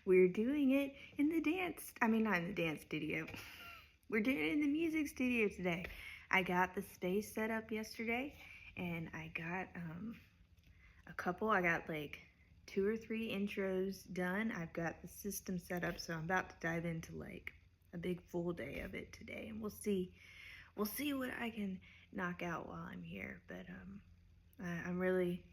We're doing it in the not in the dance studio. We're doing it in the music studio today. I got the space set up yesterday, and I got I got like 2 or 3 intros done. I've got the system set up, so I'm about to dive into like a big full day of it today, and we'll see what I can knock out while I'm here. But I'm really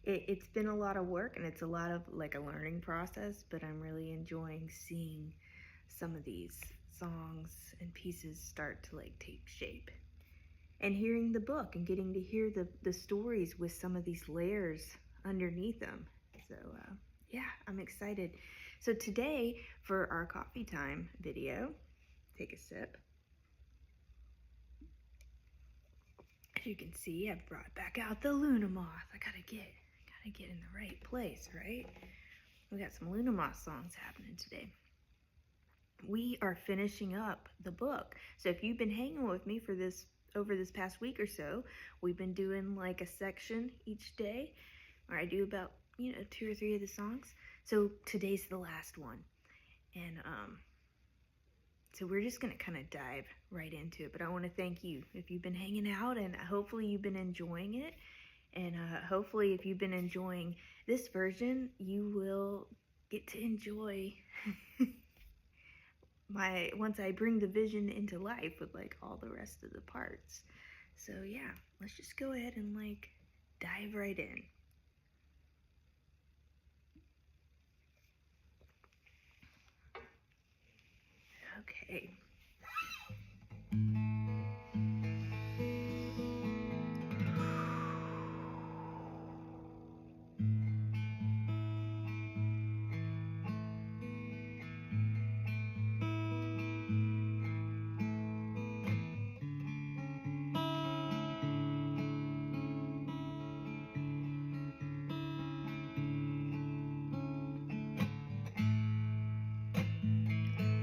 it's been a lot of work, and it's a lot of like a learning process, but I'm really enjoying seeing some of these songs and pieces start to like take shape, and hearing the book and getting to hear the stories with some of these layers underneath them. So yeah, I'm excited. So today for our coffee time video, take a sip. As you can see, I've brought back out the Luna Moth. I gotta get in the right place, right? We got some Luna Moth songs happening today. We are finishing up the book. So if you've been hanging with me for over this past week or so, we've been doing like a section each day, where I do about 2 or 3 of the songs. So today's the last one, and so we're just gonna kind of dive right into it. But I want to thank you if you've been hanging out, and hopefully you've been enjoying it. And hopefully if you've been enjoying this version, you will get to enjoy once I bring the vision into life with like all the rest of the parts. So yeah, let's just go ahead and like dive right in. Okay.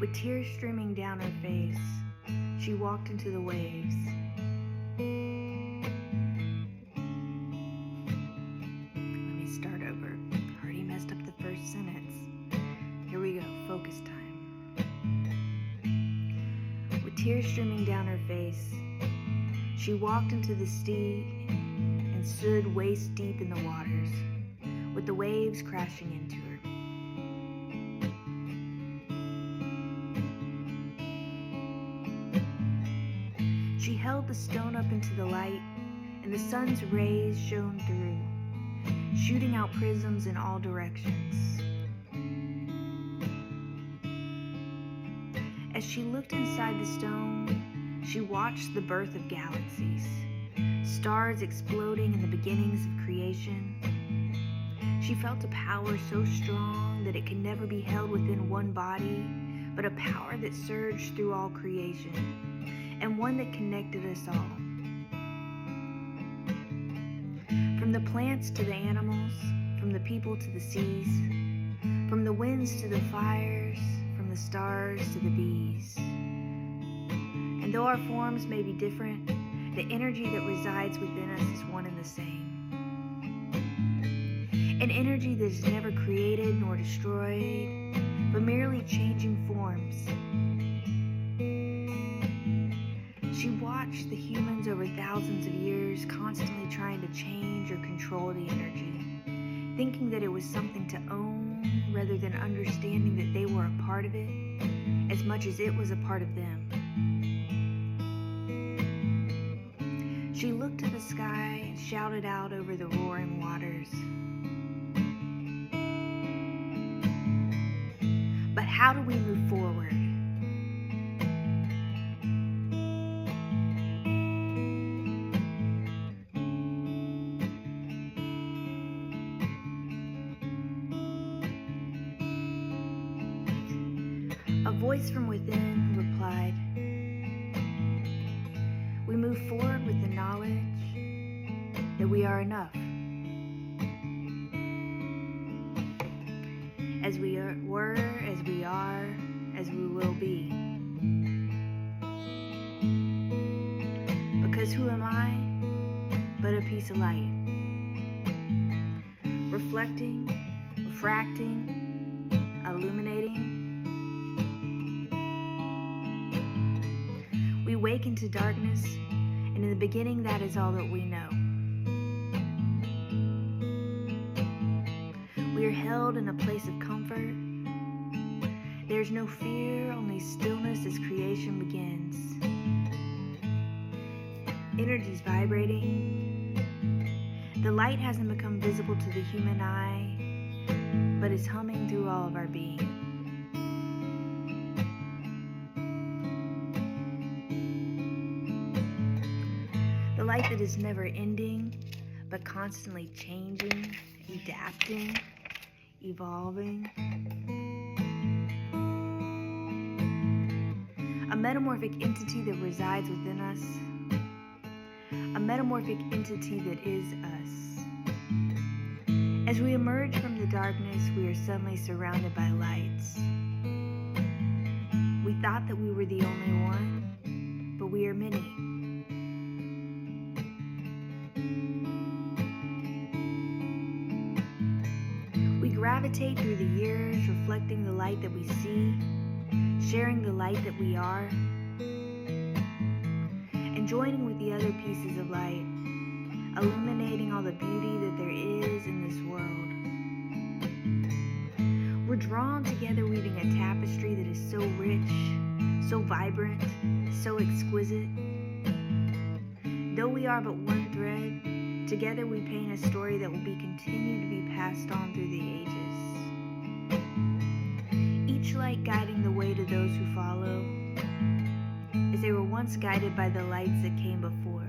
With tears streaming down her face, she walked into the waves. Let me start over. Already messed up the first sentence. Here we go, focus time. With tears streaming down her face, she walked into the sea and stood waist deep in the waters, with the waves crashing into her. She held the stone up into the light, and the sun's rays shone through, shooting out prisms in all directions. As she looked inside the stone, she watched the birth of galaxies, stars exploding in the beginnings of creation. She felt a power so strong that it could never be held within one body, but a power that surged through all creation, and one that connected us all. From the plants to the animals, from the people to the seas, from the winds to the fires, from the stars to the bees. And though our forms may be different, the energy that resides within us is one and the same. An energy that is never created nor destroyed, but merely changing forms. She watched the humans over thousands of years constantly trying to change or control the energy, thinking that it was something to own rather than understanding that they were a part of it as much as it was a part of them. She looked to the sky and shouted out over the roaring waters. But how do we move forward? A voice from within replied, "We move forward with the knowledge that we are enough. As we were, as we are, as we will be. Because who am I but a piece of light? Reflecting, refracting, illuminating. We wake into darkness, and in the beginning that is all that we know. We are held in a place of comfort. There's no fear, only stillness as creation begins. Energy's vibrating. The light hasn't become visible to the human eye, but is humming through all of our being. The light that is never ending, but constantly changing, adapting, evolving. A metamorphic entity that resides within us. A metamorphic entity that is us. As we emerge from the darkness, we are suddenly surrounded by lights. We thought that we were the only one, but we are many. We gravitate through the years, reflecting the light that we see, sharing the light that we are, and joining with the other pieces of light, illuminating all the beauty that there is in this world. We're drawn together, weaving a tapestry that is so rich, so vibrant, so exquisite. Though we are but one thread, together we paint a story that will be continued to be passed on through the ages. Each light guiding the way to those who follow, as they were once guided by the lights that came before.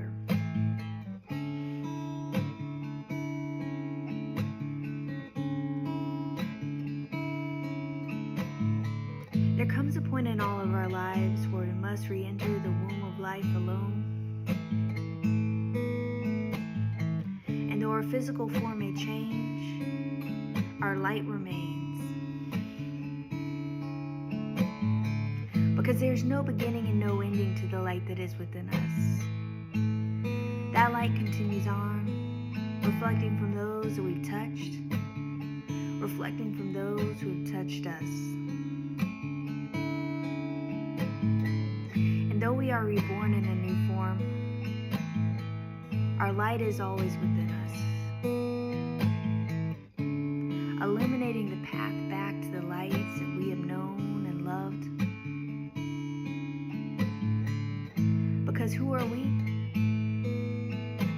There comes a point in all of our lives where we must re-enter the womb of life alone. And though our physical form may change, our light remains. Because there's no beginning and no ending to the light that is within us. That light continues on, reflecting from those that we've touched, reflecting from those who have touched us. And though we are reborn in a new form, our light is always within us, illuminating the path back to the lights that we have known and loved. Because who are we?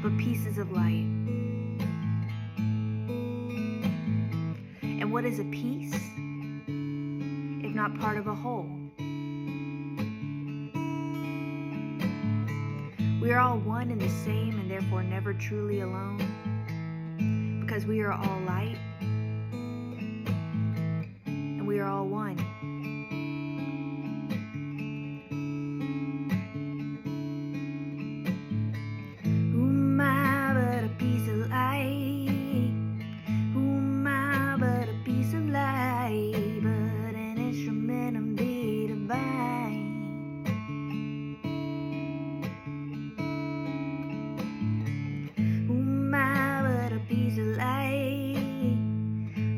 But pieces of light. And what is a piece, if not part of a whole? We are all one and the same, and therefore never truly alone, because we are all light, and we are all one. Who am I but a piece of light? Who am I but a piece of light? But an instrument of the divine. Who am I but a piece of light?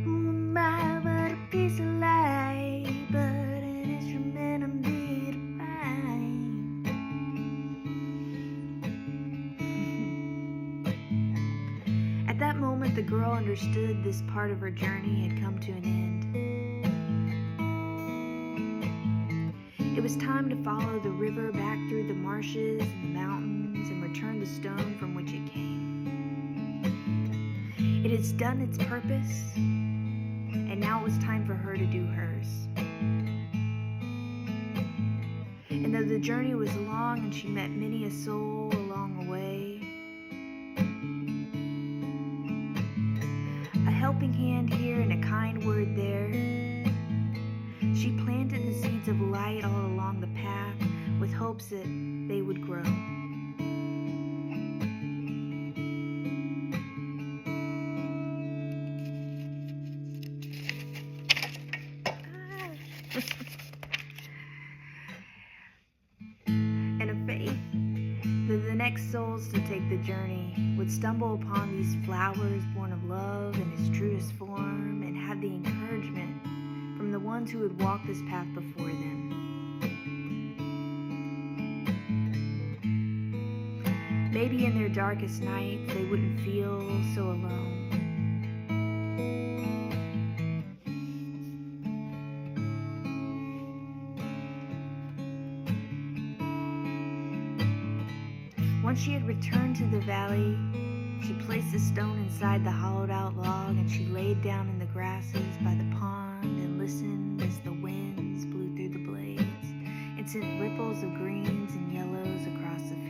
Who am I but a piece of light? But an instrument of the divine. At that moment, the girl understood this part of her journey had come to an end. It was time to follow the river back through the marshes and the mountains and return the stone from which it came. It has done its purpose, and now it was time for her to do hers. And though the journey was long and she met many a soul along the way, a helping hand here and a kind word there, she planted the seeds of light all along the path with hopes that they would grow. And a faith that the next souls to take the journey would stumble upon these flowers born of love in its truest form and have the ones who had walked this path before them. Maybe in their darkest nights they wouldn't feel so alone. Once she had returned to the valley, she placed a stone inside the hollowed-out log, and she laid down in the grasses by the pond and listened as the winds blew through the blades and sent ripples of greens and yellows across the field.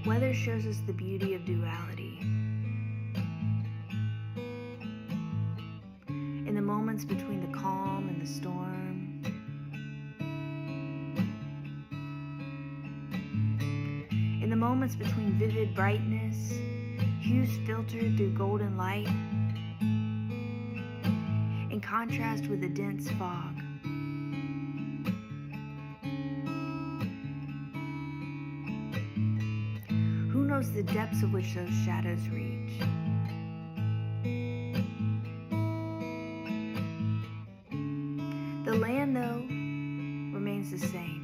Weather shows us the beauty of duality. In the moments between the calm and the storm, in the moments between vivid brightness, hues filtered through golden light, in contrast with a dense fog. Who knows the depths of which those shadows reach? The land, though, remains the same.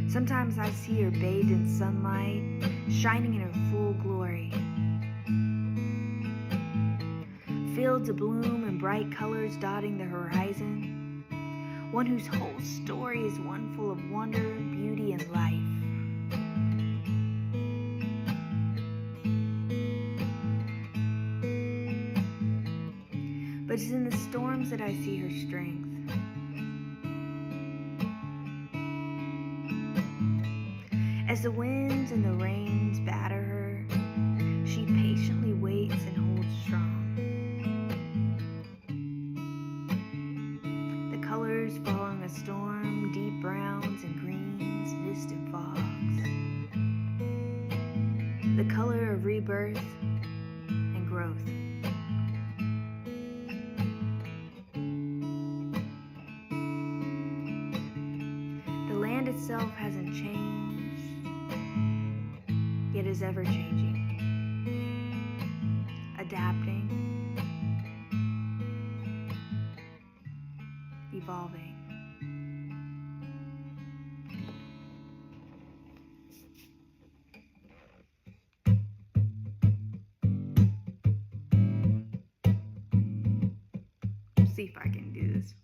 Sometimes I see her bathed in sunlight, shining in her full glory. Fields of bloom and bright colors dotting the horizon. One whose whole story is one full of wonder, beauty, and life. But it's in the storms that I see her strength. As the winds and the rains batter her, she patiently waits and holds strong. The colors following a storm, deep browns and greens, mist and fogs. The color of rebirth and growth. The land itself hasn't changed, yet is ever changing, adapting, evolving. See if I can do this.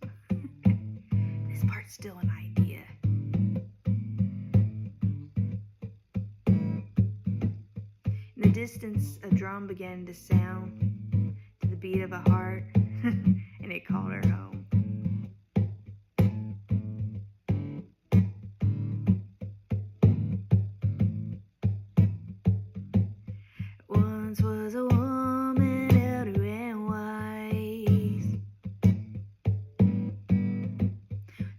This part's still an idea. In the distance, a drum began to sound to the beat of a heart, and it called her home. Once was a woman, elder and wise,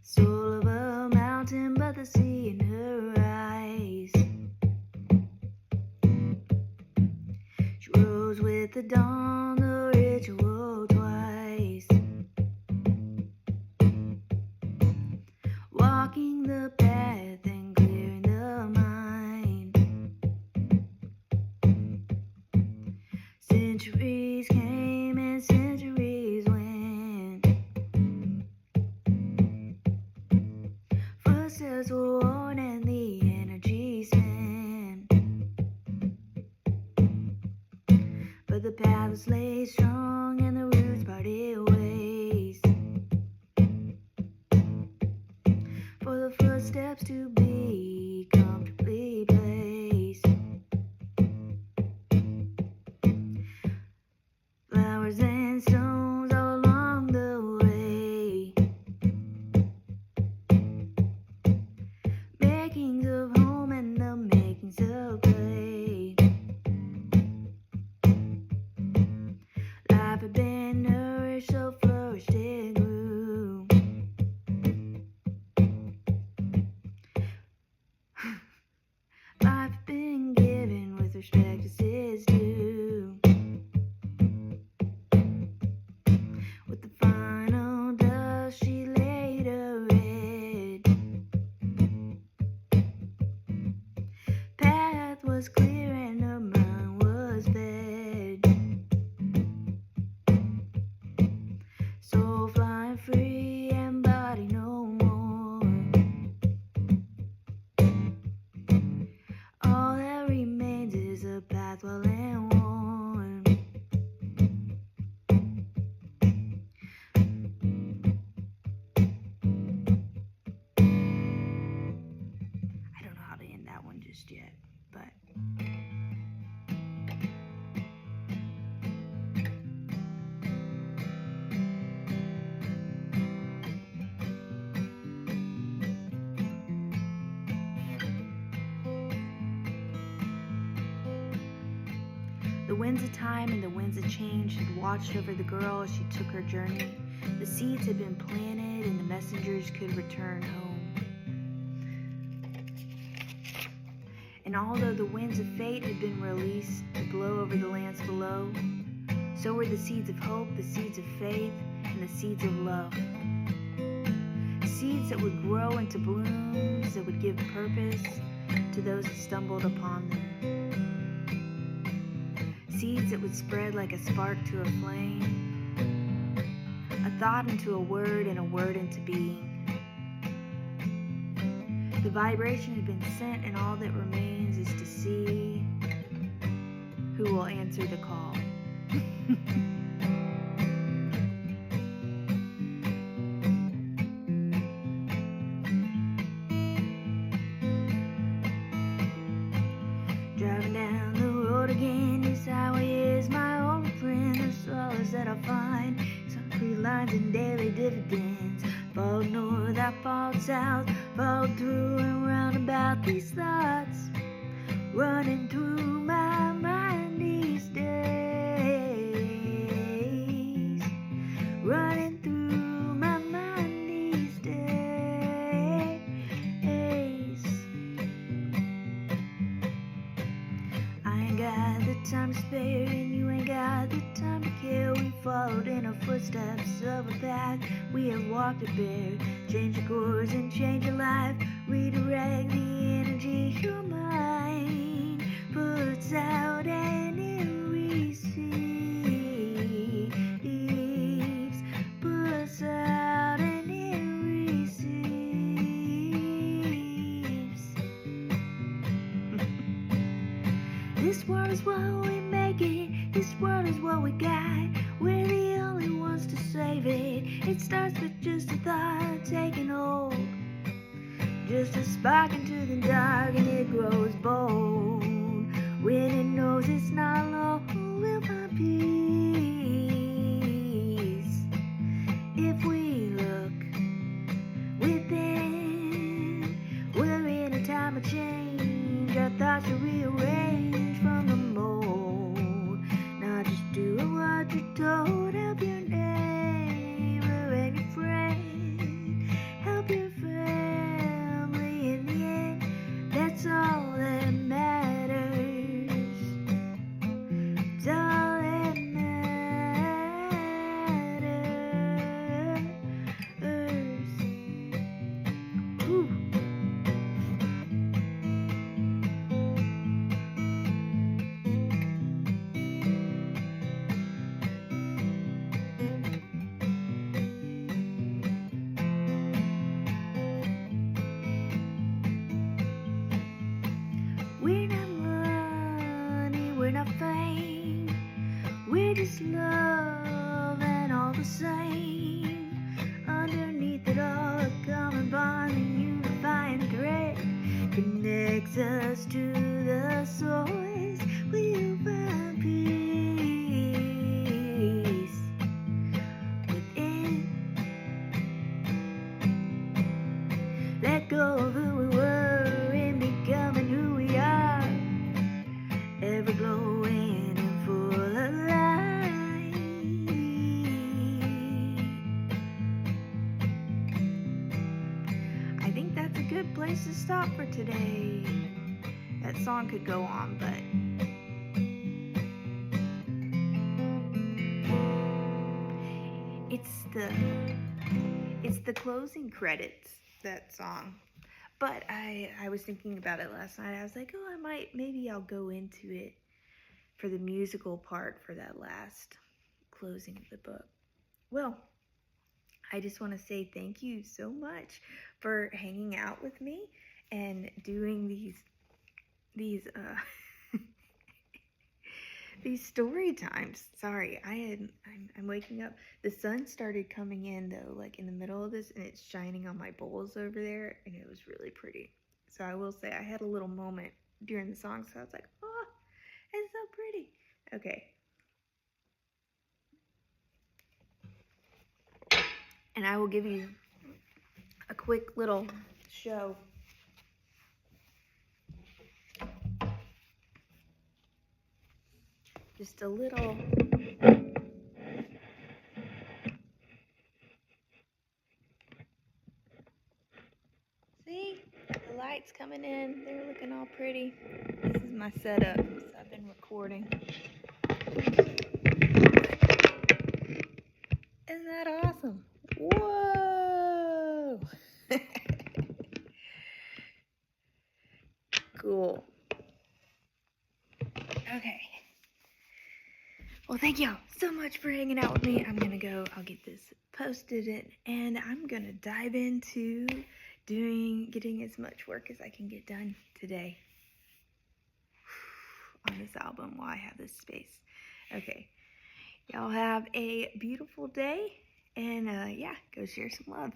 soul of a mountain, but the sea in her eyes. She rose with the dawn, the ritual twice. was clear and her mind was fed. Soul flying free and body no more. All that remains is a path well and worn. I don't know how to end that one just yet, but the winds of time and the winds of change had watched over the girl as she took her journey. The seeds had been planted and the messengers could return home. And although the winds of fate had been released to blow over the lands below, so were the seeds of hope, the seeds of faith, and the seeds of love. Seeds that would grow into blooms that would give purpose to those that stumbled upon them. Seeds that would spread like a spark to a flame, a thought into a word and a word into being. The vibration had been sent, and all that remains is to see who will answer the call. Driving down the road again, this highway is my old friend. The solace that I find, concrete lines and daily dividends. Fall north, I fall south, fall through and round about these thoughts running through my mind these days. Running through my mind these days. I ain't got the time to spare, and you ain't got the time to care. We followed in our footsteps of a path we have walked a bear. Change your course and change your life. Redirect the energy your mind puts out and it receives. Puts out and it receives. This world is what we make it. This world is what we got. We're the only ones to save it. It starts with just a thought taking hold. Just a spark into the dark and it grows bold. When it knows it's not low, we'll find peace. If we look within, we're in a time of change. Our thoughts are rearranged from the mold. Not just doing what you're told. Help your neighbor and your friend. Help your family in the end. That's all that matters. It's all that matters. Ooh. We're not money, we're not fame. We're just love and all the same. Underneath it all, a common bond and unifying thread connects us to the source. We'll find peace within. Let go of who we were and becoming who we are. Ever glowing and full of light. I think that's a good place to stop for today. That song could go on, but it's the closing credits, that song. But I was thinking about it last night. I was like, oh, maybe I'll go into it for the musical part for that last closing of the book. Well, I just want to say thank you so much for hanging out with me and doing these these story times. Sorry, I'm waking up. The sun started coming in though, like in the middle of this, and it's shining on my bowls over there, and it was really pretty. So I will say I had a little moment during the song, so I was like, oh, it's so pretty. Okay. And I will give you a quick little show. Just a little. See? The lights coming in. They're looking all pretty. This is my setup. So I've been recording. Isn't that awesome? Whoa! Cool. Okay. Well, thank y'all so much for hanging out with me. I'm going to go. I'll get this posted and I'm going to dive into getting as much work as I can get done today on this album while I have this space. Okay. Y'all have a beautiful day and yeah, go share some love.